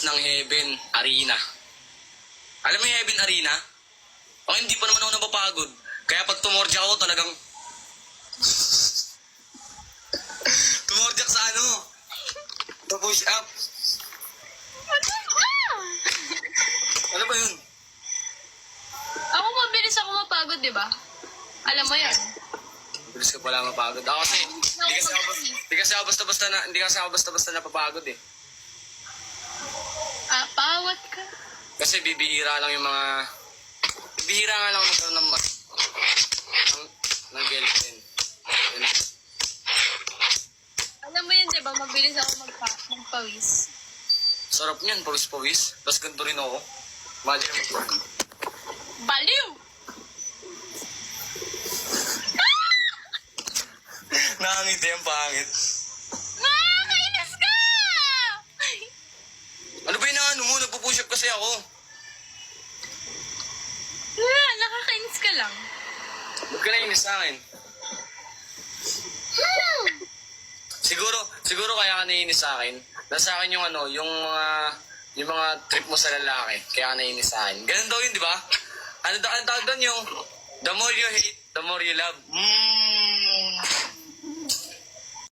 ng Heaven Arena. Alam mo yung Heaven Arena? O hindi pa naman ako napapagod. Kaya pag tumorjak ako talagang... tumorjak sa ano? To push up. Ano ba yun? Ako mabilis ako mapagod, di ba? Alam mo yan. Bilis ka pala mapagod. Ako kasi, hindi kasi ako basta-basta napapagod eh. Ah, pawat ka. Kasi bibihira lang yung mga... Bibihira nga lang magkaroon ng girlfriend. Yun. Alam mo yun, di ba? Mabilis ako magpawis. Sarap niyan, pawis-pawis. Tapos ganito rin ako. Imagine mo. Baliw! Nakangiti ang pangit. Nakakainis ka! Ano ba yung ano mo? Nagpo-push up kasi ako. Nakakainis ka lang. Huwag ka nainis sa akin. Siguro kaya ka nainis sa akin. Nasa akin yung ano, yung mga trip mo sa lalaki. Kaya ka nainis sa akin. Ganun daw yun, di ba? Ano tawag doon yung the more you hate, the more you love.